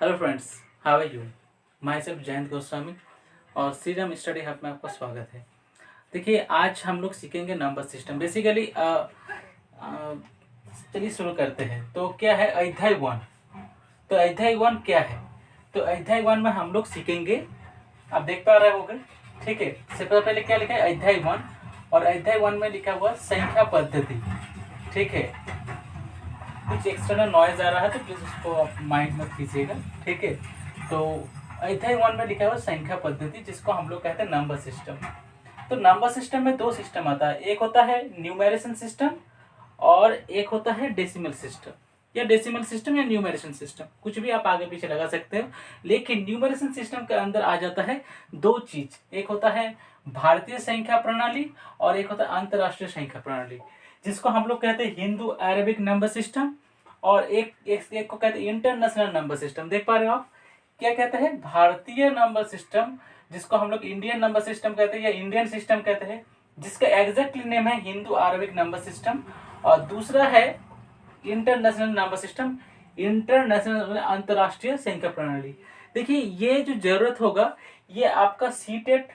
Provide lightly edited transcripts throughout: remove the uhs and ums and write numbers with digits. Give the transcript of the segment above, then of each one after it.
Hello friends, how are you. Myself Jayant Goswami और सीरम study hub में आपका स्वागत है। देखिए, आज हम लोग सीखेंगे नंबर सिस्टम। बेसिकली चलिए शुरू करते हैं। तो क्या है अध्याय 1? तो अध्याय 1 क्या है? तो अध्याय 1 में हम लोग सीखेंगे, आप देख पा रहे होंगे, ठीक है। सबसे पहले क्या लिखा है? अध्याय 1। और अध्याय 1 में लिखा हुआ संख्या पद्धति, ठीक है। कुछ एक्सटर्नल नॉइज आ रहा है तो प्लीज उसको आप माइंड में कीजिएगा, ठीक है। तो अध्याय 1 में लिखा हुआ संख्या पद्धति, जिसको हम लोग कहते हैं नंबर सिस्टम। तो नंबर सिस्टम में दो सिस्टम आता है, एक होता है न्यूमेरेशन सिस्टम और एक होता है डेसिमल सिस्टम, या डेसिमल सिस्टम या न्यूमेरेशन सिस्टम, कुछ भी आप आगे पीछे लगा सकते हो। लेकिन न्यूमेरेशन सिस्टम के अंदर आ जाता है दो चीज, एक होता है भारतीय संख्या प्रणाली और एक होता है अंतरराष्ट्रीय संख्या प्रणाली, जिसको हम लोग कहते हैं हिंदू अरेबिक नंबर सिस्टम। और एक को कहते हैं इंटरनेशनल नंबर सिस्टम। देख पा रहे हो आप, क्या कहते हैं? भारतीय नंबर सिस्टम, जिसको हम लोग इंडियन नंबर सिस्टम कहते हैं या इंडियन सिस्टम कहते हैं, जिसका एग्जैक्टली नेम है हिंदू अरबिक नंबर सिस्टम। और दूसरा है इंटरनेशनल नंबर सिस्टम, इंटरनेशनल अंतरराष्ट्रीय संख्या प्रणाली। देखिए, ये जो जरूरत होगा ये आपका सीटेट,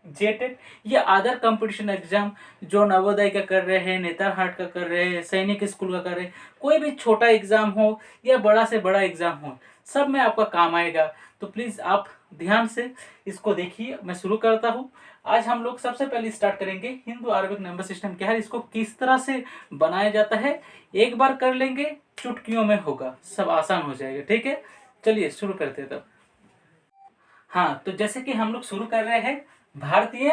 जेटेट या अदर कंपटीशन एग्जाम जो नवोदय का कर रहे हैं, नेतरहाट का कर रहे हैं, सैनिक स्कूल का कर रहे हैं, कोई भी छोटा एग्जाम हो या बड़ा से बड़ा एग्जाम हो, सब में आपका काम आएगा। तो प्लीज आप ध्यान से इसको देखिए। मैं शुरू करता हूँ। आज हम लोग सबसे पहले स्टार्ट करेंगे हिंदू अरबिक नंबर सिस्टम क्या है, इसको किस तरह से बनाया जाता है। एक बार कर लेंगे, चुटकियों में होगा, सब आसान हो जाएगा, ठीक है। चलिए शुरू करते हैं तब। हाँ, तो जैसे कि हम लोग शुरू कर रहे हैं भारतीय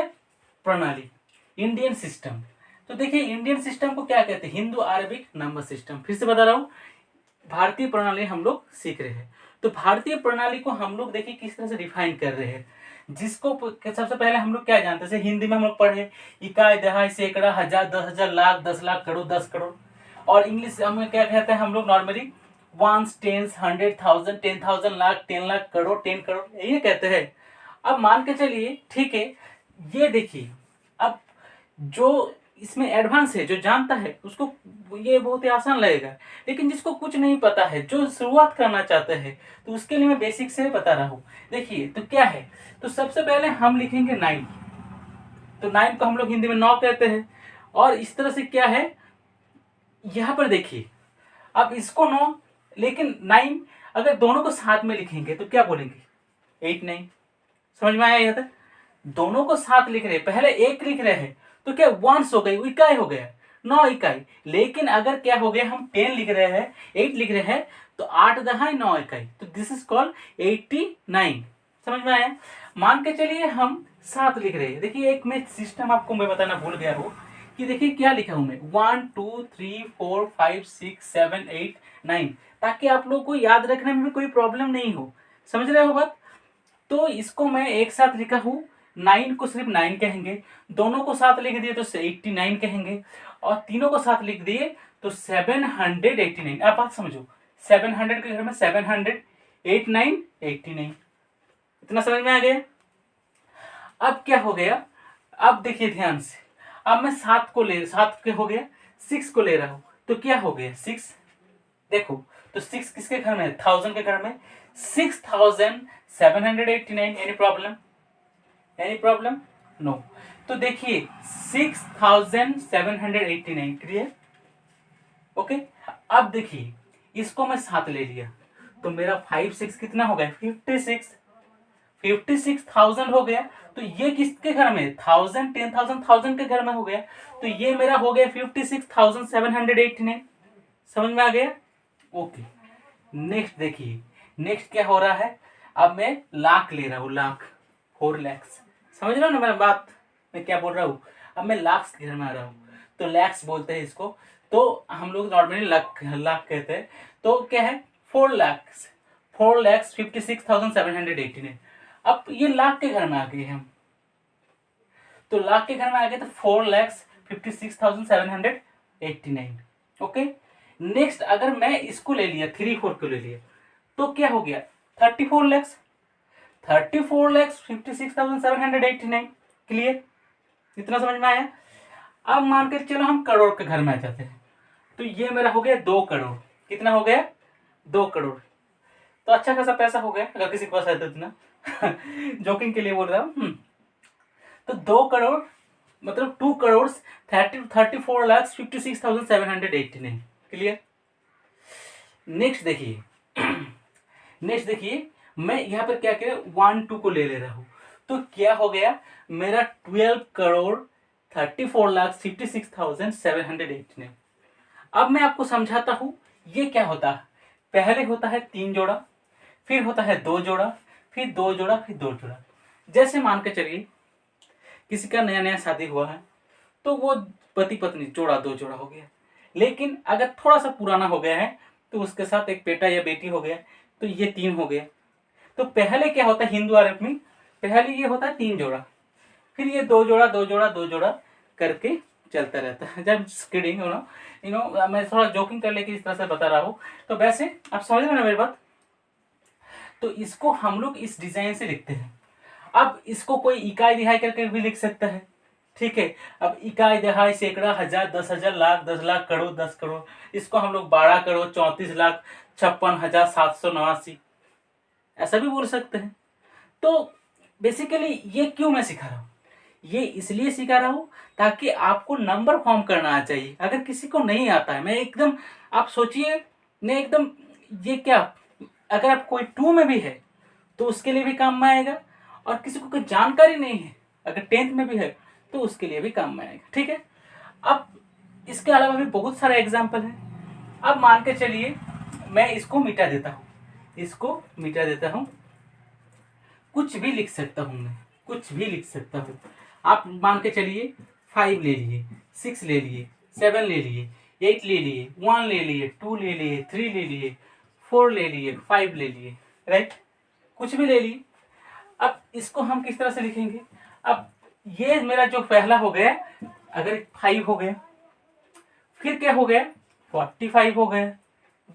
प्रणाली, इंडियन सिस्टम। तो देखिए, इंडियन सिस्टम को क्या कहते हैं? Hindu Arabic number system. फिर से बता रहा हूँ, भारतीय प्रणाली हम लोग सीख रहे हैं। तो भारतीय प्रणाली को हम लोग देखिए किस तरह से डिफाइन कर रहे हैं, जिसको सबसे पहले हम लोग क्या जानते हैं? जैसे हिंदी में हम लोग पढ़े इकाई, दहाई, सैकड़ा, हजार, 10,000, लाख, 10 लाख, करोड़, 10 करोड़। और इंग्लिश हमें क्या कहते हैं हम लोग normally? Ones, tens, 100,000, 10,000, lakh, 10 lakh, crore, 10 crore, यही कहते हैं। अब मान के चलिए, ठीक है। ये देखिए, अब जो इसमें एडवांस है, जो जानता है उसको ये बहुत ही आसान लगेगा। लेकिन जिसको कुछ नहीं पता है, जो शुरुआत करना चाहते हैं, तो उसके लिए मैं बेसिक से बता रहा हूँ। देखिए, तो क्या है? तो सबसे पहले हम लिखेंगे 9। तो 9 को हम लोग हिंदी में 9 कहते हैं। और इस तरह से क्या है, यहाँ पर देखिए, अब इसको 9, लेकिन 9 अगर दोनों को साथ में लिखेंगे तो क्या बोलेंगे? 8, 9। समझ में आया? यहाँ तक दोनों को साथ लिख रहे हैं, पहले एक लिख रहे हैं तो क्या वंस हो गई, इकाई हो गया, 9 इकाई। लेकिन अगर क्या हो गया, हम 10 लिख रहे हैं, 8 लिख रहे हैं, तो 8 दहाई 9 इकाई, तो दिस इज कॉल्ड 89। समझ में आया? मान के चलिए हम 7 लिख रहे हैं। देखिए, एक मैं सिस्टम आपको मैं बताना भूल गया हूँ कि देखिए क्या लिखा हूं मैं, 1 2 3 4 5 6 7 8 9, ताकि आप लोग को याद रखने में भी कोई प्रॉब्लम नहीं हो। समझ रहे हो बात? तो इसको मैं एक साथ लिखा हूं, 9 को सिर्फ 9 कहेंगे, दोनों को साथ लिख दिए तो 89 कहेंगे, और तीनों को साथ लिख दिए तो 789। आप बात समझो, 700 के घर में 700, 89, 89। इतना समझ में आ गया? अब क्या हो गया? अब देखिए ध्यान से, अब मैं 7 के हो गया, 6 को ले रहा हूं, तो क्या हो गया? 6। देखो, तो 6 किसके घर में है? 1000 के घर में। 6789। Any problem? Any problem? No. तो देखिए 6789 क्लियर? ओके। अब देखिए, इसको मैं 7 ले लिया, तो मेरा 5 6 कितना हो गया? 56। 56,000 हो गया। तो ये किसके घर में? 1000, 10,000, 1000 के घर में हो गया। तो ये मेरा हो गया 56,789। समझ में आ गया? ओके। नेक्स्ट देखिए, नेक्स्ट क्या हो रहा है? अब मैं लाख ले रहा हूं, लाख, 4 लैक्स। समझ रहे हो ना मेरा बात, मैं क्या बोल रहा हूँ? अब मैं लाख के घर में आ रहा हूँ, तो लैक्स बोलते हैं इसको। तो हम लोग नॉर्मली लाख लाख कहते हैं। तो क्या है? 4 लैक्स, 4,56,789। अब ये लाख के घर में आ गए हम, तो लाख के घर में आ गए तो 4,56,789। ओके। नेक्स्ट अगर मैं इसको ले लिया, 3 4 को ले लिया, तो क्या हो गया? 34 लैक्स। 34,56,789। क्लियर? इतना समझ में आया? अब मान कर चलो हम करोड़ के घर में आ जाते हैं, तो ये मेरा हो गया 2 करोड़। कितना हो गया? 2 करोड़। तो अच्छा खासा पैसा हो गया अगर किसी के पास है तो इतना जोकिंग के लिए बोल रहा हूँ। तो 2 करोड़ मतलब 2,34,56,789। क्लियर। नेक्स्ट देखिए नेक्स्ट देखिए मैं यहाँ पर क्या किया 1 2 को ले रहा हूँ, तो क्या हो गया मेरा 12,34,56,789। अब मैं आपको समझाता हूँ ये क्या होता है। पहले होता है 3 जोड़ा, फिर होता है 2 जोड़ा, फिर 2 जोड़ा, फिर 2 जोड़ा। जैसे मान के चलिए किसी का नया नया शादी हुआ है तो वो पति पत्नी जोड़ा 2 जोड़ा हो गया। लेकिन अगर थोड़ा सा पुराना हो गया है तो उसके साथ एक बेटा या बेटी हो गया तो ये 3 हो गया। तो पहले क्या होता है हिंदू आरब में, पहले ये होता है 3 जोड़ा, फिर ये 2 जोड़ा 2 जोड़ा 2 जोड़ा करके चलता रहता है। जब किडिंग मैं थोड़ा जोकिंग कर लेके इस तरह से बता रहा हूँ, तो वैसे आप समझ रहे हो ना मेरी बात। तो इसको हम लोग इस डिजाइन से लिखते हैं। अब इसको कोई इकाई दिहाई करके भी लिख सकता है, ठीक है। अब इकाई दहाई सैकड़ा हजार 10,000 लाख 10 लाख करोड़ 10 करोड़, इसको हम लोग 12 करोड़ 34,56,789 ऐसा भी बोल सकते हैं। तो बेसिकली ये क्यों मैं सिखा रहा हूँ, ये इसलिए सिखा रहा हूँ ताकि आपको नंबर फॉर्म करना आ चाहिए। अगर किसी को नहीं आता है, मैं एकदम आप सोचिए मैं एकदम ये क्या, अगर आप कोई 2 में भी है तो उसके लिए भी काम में आएगा, और किसी को कोई जानकारी नहीं है अगर 10th में भी है तो उसके लिए भी काम में आएगा, ठीक है। अब इसके अलावा भी बहुत सारे एग्जाम्पल हैं। अब मान के चलिए मैं इसको मिटा देता हूँ, इसको मिटा देता हूँ, कुछ भी लिख सकता हूँ, मैं कुछ भी लिख सकता हूँ। आप मान के चलिए 5 ले लिए, 6 ले लिए, 7 ले लिए, 8 ले लिए, 1 ले लिए, 2 ले लिए, 3 ले लिए, 4 ले लिए, 5 ले लिए, राइट, कुछ भी ले लिए। अब इसको हम किस तरह से लिखेंगे। अब ये मेरा जो पहला हो गया, अगर 5 हो गया, फिर क्या हो गया 45 हो गया,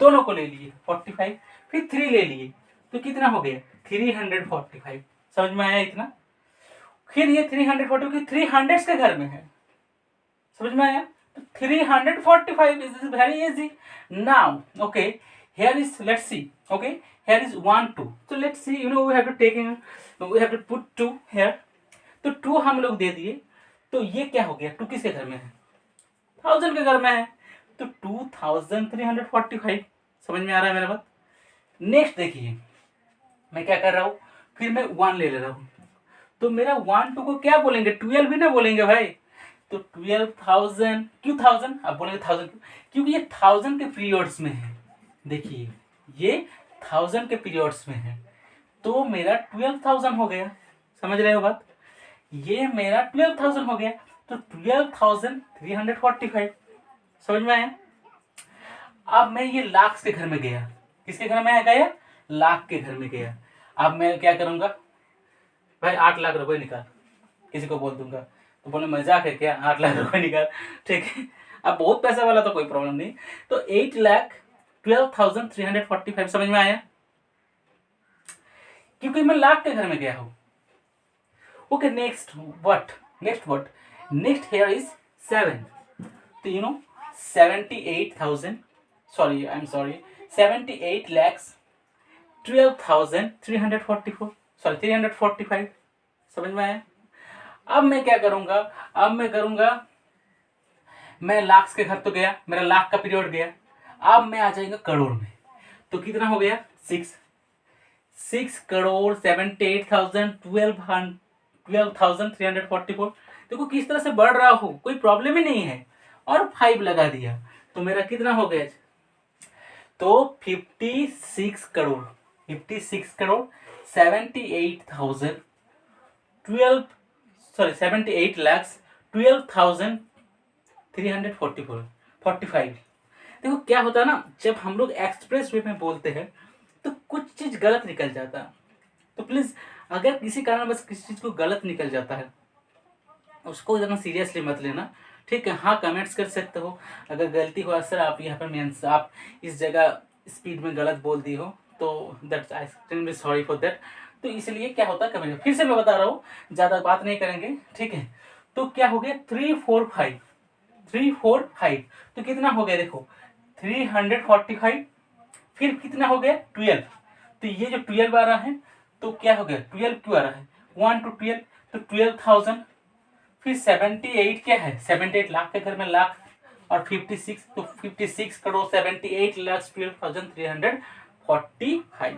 दोनों को ले लिए 45, फिर 3 ले लिए तो कितना हो गया 345। समझ में आया इतना। फिर ये 340 300 के घर में है, समझ में आया। तो 345 is very easy now. Okay here is, let's see, okay, here is 1 2, so let's see, we have to take in, we have to put 2 here, तो 2 हम लोग दे दिए, तो ये क्या हो गया 2 किसके घर में है 1000 के घर में है, तो 2345। समझ में आ रहा है मेरा बात। नेक्स्ट देखिए मैं क्या कर रहा हूँ, फिर मैं 1 ले रहा हूँ, तो मेरा 1 2 को क्या बोलेंगे 12 भी ना बोलेंगे भाई। तो 12,000 क्यों 1000, अब बोलेंगे 1000 क्योंकि ये 1000 के पीरियड्स में है। देखिए ये 1000 के पीरियड्स में है, तो मेरा 12,000 हो गया। समझ रहे हो बात, ये मेरा 12,000 हो गया, तो 12,345। समझ में आया। अब मैं ये लाख के घर में गया, किसके घर में गया लाख के घर में गया। अब मैं क्या करूंगा भाई 8 लाख रुपए निकाल, किसी को बोल दूंगा तो बोले मजाक है क्या 8 लाख रुपए निकाल, ठीक है। अब बहुत पैसा वाला तो कोई प्रॉब्लम नहीं, तो 8,12,345। समझ में आया, क्योंकि मैं लाख के घर में गया हूं। Okay next what, next here is 7, तो 78,000, sorry I am sorry 78 lakhs 12,344, sorry 345। समझ में आया। अब मैं क्या करूंगा, अब मैं करूंगा, मैं लाख के घर तो गया, मेरा लाख का पीरियड गया, अब मैं आ जाएगा करोड़ में, तो कितना हो गया 6 करोड़ 78,000 12,344। देखो किस तरह से बढ़ रहा हूं, कोई प्रॉब्लम ही नहीं है, और 5 लगा दिया तो मेरा कितना हो गया, तो 56 करोड़ 78 lakhs 12,344 देखो क्या होता है ना, जब हम लोग एक्सप्रेस वे में बोलते हैं तो कुछ चीज गलत निकल जाता है। तो प्लीज अगर किसी कारण बस किसी चीज को गलत निकल जाता है उसको इतना सीरियसली मत लेना, ठीक है। हाँ कमेंट्स कर सकते हो अगर गलती हुआ सर आप यहाँ पर आप इस जगह स्पीड में गलत बोल दी हो, तो that's I extremely sorry for that. तो इसलिए क्या होता है कमेंट, फिर से मैं बता रहा हूँ ज़्यादा बात नहीं करेंगे, ठीक है। तो क्या हो गया 345, तो कितना हो गया देखो 345, फिर कितना हो गया 12, तो ये जो 12 आ रहा है तो क्या हो गया, 12 क्यों आ रहा है, 1 to 12 तो 12,000। फिर 78 क्या है, 78 लाख के घर में लाख, और 56 तो 56 करोड़ 78 लाख 12,345।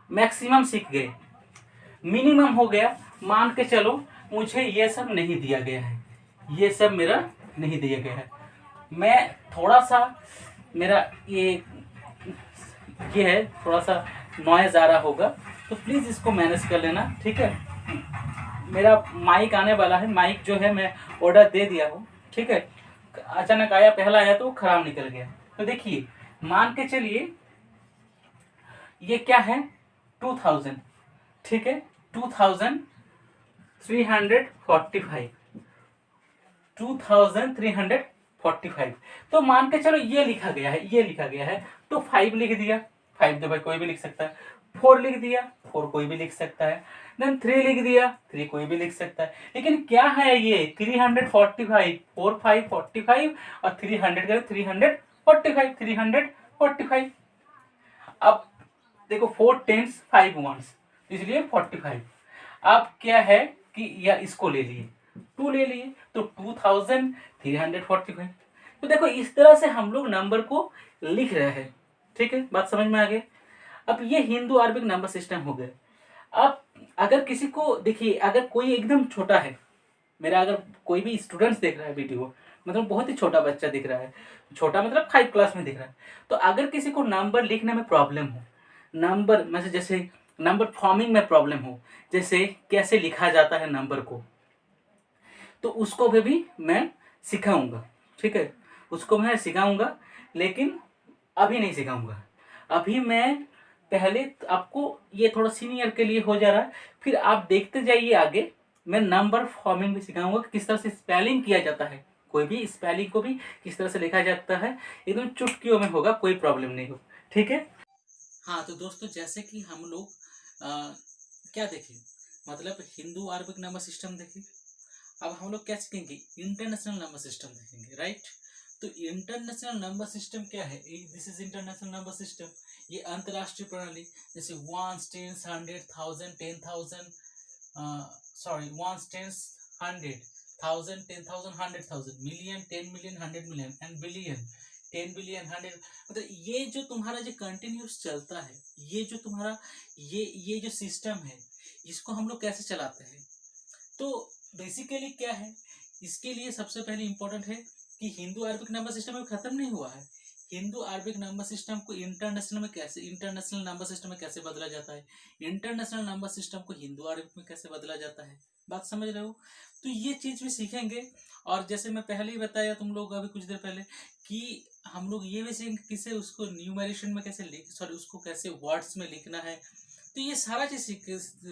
मैक्सिमम सीख गए, मिनिमम हो गया। मान के चलो मुझे ये सब नहीं दिया गया है, ये सब मेरा नहीं दिया गया है, मैं थोड़ा सा मेरा ये है, थोड़ा सा नॉइज आ रहा होगा तो प्लीज़ इसको मैनेज कर लेना, ठीक है। मेरा माइक आने वाला है, माइक जो है मैं ऑर्डर दे दिया हूँ, ठीक है। अचानक आया, पहला आया तो खराब निकल गया। तो देखिए मान के चलिए ये क्या है 2000, ठीक है, 2345, 2345। तो मान के चलो ये लिखा गया है, ये लिखा गया है तो 5 लिख दिया, 5 तो भाई कोई भी लिख सकता है। 4 लिख दिया, 4 कोई भी लिख सकता है। देन 3 लिख दिया, 3 कोई भी लिख सकता है। लेकिन क्या है ये 345, 4 5 45 और 300 का 345, 345। अब देखो 4 10s 5 1s इसलिए 45। अब क्या है कि या इसको ले लिए 2 ले लिए तो 2345। तो देखो इस तरह से हम लोग नंबर को लिख रहे हैं, ठीक है, बात समझ में आ गई। अब ये हिंदू अरबिक नंबर सिस्टम हो गए। अब अगर किसी को देखिए, अगर कोई एकदम छोटा है, मेरा अगर कोई भी स्टूडेंट्स देख रहा है वीडियो, मतलब बहुत ही छोटा बच्चा दिख रहा है, छोटा मतलब 5 क्लास में दिख रहा है, तो अगर किसी को नंबर लिखने में प्रॉब्लम हो, नंबर में जैसे नंबर फॉर्मिंग में प्रॉब्लम हो, जैसे कैसे लिखा जाता है नंबर को, तो उसको भी मैं सिखाऊंगा, ठीक है, उसको मैं सिखाऊंगा। लेकिन अभी नहीं सिखाऊंगा, अभी मैं पहले आपको ये थोड़ा सीनियर के लिए हो जा रहा है, फिर आप देखते जाइए आगे मैं नंबर फॉर्मिंग भी सिखाऊंगा कि किस तरह से स्पेलिंग किया जाता है, कोई भी स्पेलिंग को भी किस तरह से लिखा जाता है, एकदम चुटकियों में होगा, कोई प्रॉब्लम नहीं हो, ठीक है। हाँ तो दोस्तों जैसे कि हम लोग क्या देखें, मतलब हिंदू अरबिक नंबर सिस्टम देखें, अब हम लोग क्या सीखेंगे, इंटरनेशनल नंबर सिस्टम देखेंगे, राइट। तो इंटरनेशनल नंबर सिस्टम क्या है, this is international number system, ये अंतरराष्ट्रीय प्रणाली, जैसे 1 10 100 1000 10,000, sorry 1 10 100 1000 10,000 100,000, million 10 million 100 million and billion 10 billion 100, मतलब ये जो तुम्हारा जो कंटिन्यूस चलता है, ये जो तुम्हारा ये जो सिस्टम है, इसको हम लोग कैसे चलाते हैं। तो बेसिकली क्या है, इसके लिए सबसे पहले इंपॉर्टेंट है कि हिंदू अरबिक नंबर सिस्टम में खत्म नहीं हुआ है, हिंदू अरबिक नंबर सिस्टम को इंटरनेशनल नंबर सिस्टम में कैसे बदला जाता है, इंटरनेशनल नंबर सिस्टम को हिंदू अरबिक में कैसे बदला जाता है, बात समझ रहे हो। तो ये चीज भी सीखेंगे। और जैसे मैं पहले ही बताया तुम लोग अभी कुछ देर पहले कि हम लोग ये भी सीखेंगे किसे उसको न्यूमरेशन में कैसे लिख, सॉरी उसको कैसे वर्ड्स में लिखना है, तो ये सारा चीज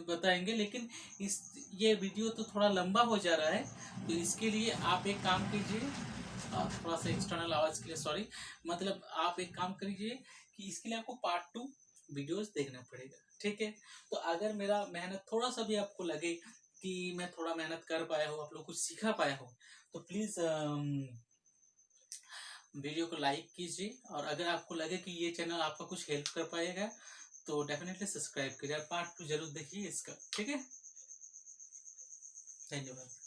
बताएंगे। लेकिन इस ये वीडियो तो थोड़ा लंबा हो जा रहा है, तो इसके लिए आप एक काम कीजिए, थोड़ा सा एक्सटर्नल आवाज के लिए सॉरी, मतलब आप एक काम करिए कि इसके लिए आपको पार्ट 2 वीडियोस देखना पड़ेगा, ठीक है। तो अगर मेरा मेहनत थोड़ा सा भी आपको लगे कि मैं थोड़ा मेहनत कर पाया हूँ, आप लोग कुछ सीखा पाया हूँ, तो प्लीज वीडियो को लाइक कीजिए। और अगर आपको लगे कि ये चैनल आपका कुछ हेल्प कर पाएगा तो डेफिनेटली सब्सक्राइब करिए, पार्ट 2 जरूर देखिए इसका, ठीक है। धन्यवाद।